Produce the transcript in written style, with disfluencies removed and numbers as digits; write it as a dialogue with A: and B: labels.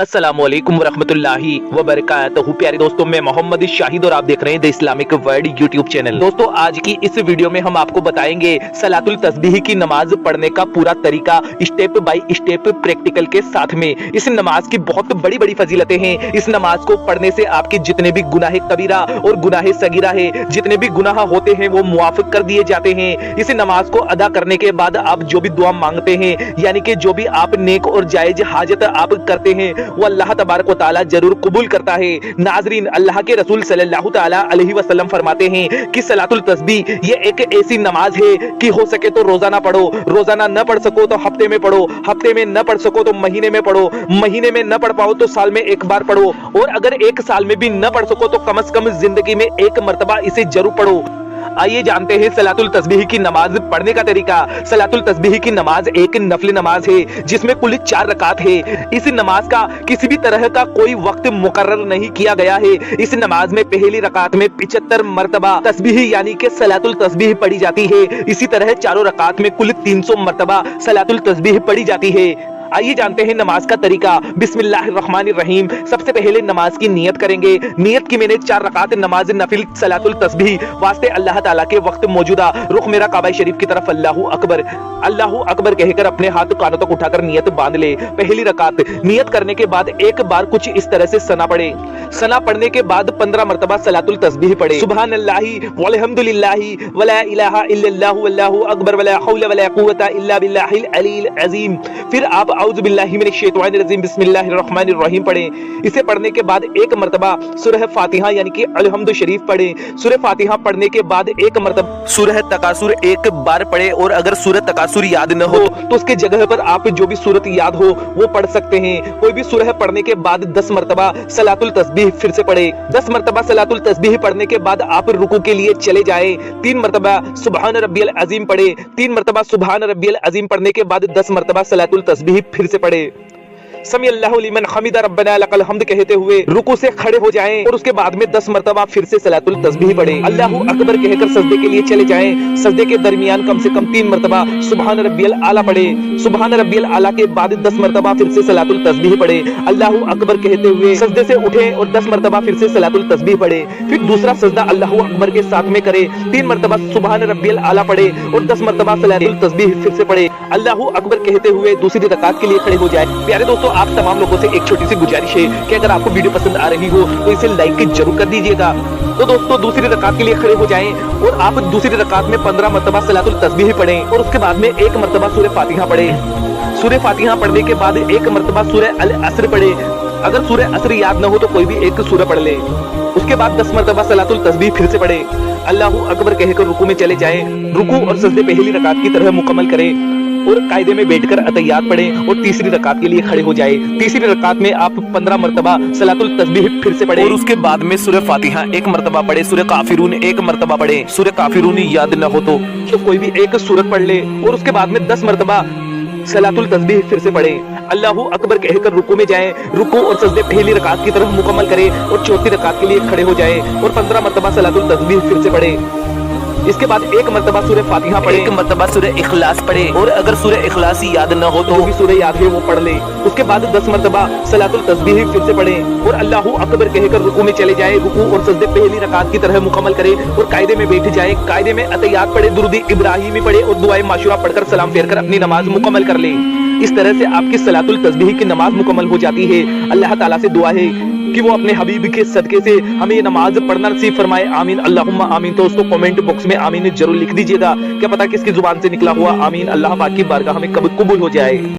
A: अस्सलामुअलैकुम वरहमतुल्लाहि वबरकातुहू। प्यारे दोस्तों, मैं मोहम्मद शाहिद और आप देख रहे हैं the Islamic world YouTube channel. दोस्तों, आज की इस वीडियो में हम आपको बताएंगे सलातुल तस्बीह की नमाज पढ़ने का पूरा तरीका स्टेप बाय स्टेप प्रैक्टिकल के साथ में। इस नमाज की बहुत बड़ी बड़ी फजीलतें हैं। इस नमाज को पढ़ने से आपके जितने भी गुनाह कबीरा और गुनाह सगीरा है, जितने भी गुनाह होते हैं वो मुआफ कर दिए जाते हैं। इस नमाज को अदा करने के बाद आप जो भी दुआ मांगते हैं, यानी कि जो भी आप नेक और जायज हाजत आप करते हैं, वो अल्लाह तबारक व तआला जरूर कबूल करता है। नाजरीन, अल्लाह के रसूल सल्लल्लाहु तआला अलैहि वसल्लम फरमाते हैं कि सलातुल तस्बीह ये एक ऐसी नमाज है कि हो सके तो रोजाना पढ़ो, रोजाना न पढ़ सको तो हफ्ते में पढ़ो, हफ्ते में न पढ़ सको तो महीने में पढ़ो, महीने में न पढ़ पाओ तो साल में एक बार पढ़ो, और अगर एक साल में भी न पढ़ सको तो कम से कम जिंदगी में एक मर्तबा इसे जरूर पढ़ो। आइए जानते हैं सलातुल तस्बीह की नमाज पढ़ने का तरीका। सलातुल तस्बीह की नमाज एक नफली नमाज है जिसमें कुल 4 रकात है। इस नमाज का किसी भी तरह का कोई वक्त मुकर्रर नहीं किया गया है। इस नमाज में पहली रकात में 75 मर्तबा तस्बीह यानी कि सलातुल तस्बीह पढ़ी जाती है। इसी तरह चारों रकात में कुल 300 मर्तबा सलातुल तस्बीह पढ़ी जाती है। आइए जानते हैं नमाज का तरीका। बिस्मिल्लाहिर्रहमानिर्रहीम। सबसे पहले नमाज की नियत करेंगे। नियत की मैंने 4 रकात नमाज नफिल सलातुल तस्बीह वास्ते अल्लाह ताला के वक्त मौजूदा रुख मेरा काबा शरीफ की तरफ अल्लाहू अकबर कहकर अपने हाथ कानों तक उठाकर नियत बांध ले। पहली रकात नियत करने के बाद एक बार कुछ इस तरह से सना पढ़े। सना पढ़ने के बाद 15 मर्तबा सलातुल तस्बीह पढ़े। सुबहानल्लाहि वल्हम्दुलिल्लाहि वला इलाहा इल्लल्लाहु वल्लाहु अकबर वला हौला वला कुव्वता इल्ला बिल्लाहिल अलील अजीम। फिर आप औज़ु बिल्लाहि मिनश शैतानिर रजीम बिस्मिल्लाहिर रहमानिर रहीम पढ़ें। इसे पढ़ने के बाद एक मर्तबा सूरह फातिहा यानी कि अलहम्दु शरीफ पढ़ें। सूरह फातिहा पढ़ने के बाद एक मर्तबा सूरह तकासुर एक बार पढ़े, और अगर सूरह तकासुर याद न हो तो उसके जगह पर आप जो भी सूरत याद हो वो पढ़ सकते हैं। कोई भी सूरह पढ़ने के बाद 10 मर्तबा सलातुल तस्बीह फिर से पढ़े। 10 मर्तबा सलातुल तस्बीह पढ़ने के बाद आप रुकू के लिए चले जाए। 3 मर्तबा सुबहान रब्बियल अजीम पढ़े। 3 मर्तबा सुबहान रब्बियल अजीम पढ़ने के बाद 10 मर्तबा सलातुल तस्बीह फिर से पढ़े। समी अल्लाहु लिमन हमिदा रब्बना लकल हम्द कहते हुए रुकू से खड़े हो जाएं, और उसके बाद में 10 मर्तबा फिर से सलातुल तस्बीह पढ़ें। अल्लाहू अकबर कहकर सजदे के लिए चले जाएं। सजदे के दरमियान कम से कम 3 मर्तबा सुबहान रब्बियल आला पढ़ें। सुबहान रब्बियल आला के बाद 10 मर्तबा फिर से सलातुल तस्बीह पढ़ें। अल्लाहू अकबर कहते हुए सजदे से उठें और 10 मर्तबा फिर से सलातुल तस्बीह पढ़ें। फिर दूसरा सजदा अल्लाहू अकबर के साथ में करें। 3 मर्तबा सुबहान रब्बियल आला पढ़ें और 10 मर्तबा सलातुल तस्बीह फिर से पढ़ें। अल्लाहू अकबर कहते हुए दूसरी रकात के लिए खड़े हो जाए। प्यारे दोस्तों, आप तमाम लोगों से एक छोटी सी गुजारिश है कि अगर आपको वीडियो पसंद आ रही हो तो इसे लाइक जरूर कर दीजिएगा। तो दोस्तों, दूसरी रकात के लिए खड़े हो जाएं और आप दूसरी रकात में 15 मर्तबा सलातुल तस्बीह पढ़ें, और उसके बाद में 1 मर्तबा सूरह फातिहा पढ़ें। सूरह फातिहा पढ़ने के बाद 1 मर्तबा सूरह अल असर पढ़े। अगर सूरह असर याद न हो तो कोई भी एक सूरह पढ़ ले। उसके बाद 10 मर्तबा सलातुल तस्बीह फिर से पढ़े। अल्लाहू अकबर कहकर रुकू में चले जाएं। रुकू और सजदे पहली रकात की तरह मुकम्मल करें और कायदे में बैठकर अतहियात पढ़ें और तीसरी रकात के लिए खड़े हो जाए। तीसरी रकात में आप 15 मर्तबा सलातुल तस्बीह फिर से पढ़ें, और उसके बाद में सूरह फातिहा 1 मर्तबा पढ़े। सूरह काफिरून 1 मर्तबा पढ़े। सूरह काफिरून याद न हो तो कोई भी एक सूरत पढ़ ले, और उसके बाद में 10 मर्तबा सलातुल तस्बीह फिर से पढ़ें। अल्लाहू अकबर कहकर रुकू में जाएं। रुकू और सजदे पहली रकात की तरफ मुकम्मल करें और चौथी रकात के लिए खड़े हो जाएं और 15 मर्तबा सलातुल तस्बीह फिर से पढ़ें। इसके बाद 1 मर्तबा सूरह फातिहा पढ़े, 1 मर्तबा सूरह इखलास पढ़े, और अगर सूरह इखलास याद न हो तो जो भी सूरह याद है वो पढ़ ले। उसके बाद 10 मर्तबा सलातुल तस्बीह फिर से पढ़ें और अल्लाहू अकबर कहकर रुकू में चले जाएं। रुकू और सजदे पहली रकात की तरह मुकम्मल करें और कायदे में बैठ जाएं। कायदे में अतहियात पढ़े, दुरूद इब्राहिमी पढ़े और दुआए माशूरा पढ़कर सलाम फेरकर अपनी नमाज मुकम्मल कर लें। इस तरह से आपकी सलातुल तस्बीह की नमाज मुकम्मल हो जाती है। अल्लाह ताला से दुआ है कि वो अपने हबीब के सदके से हमें ये नमाज पढ़ना नसीब फरमाए। आमीन अल्लाहुम्मा आमीन। तो उसको कमेंट बॉक्स में आमीन जरूर लिख दीजिएगा। क्या पता किसकी जुबान से निकला हुआ आमीन अल्लाह पाक की बारगाह में कब कबूल हो जाए।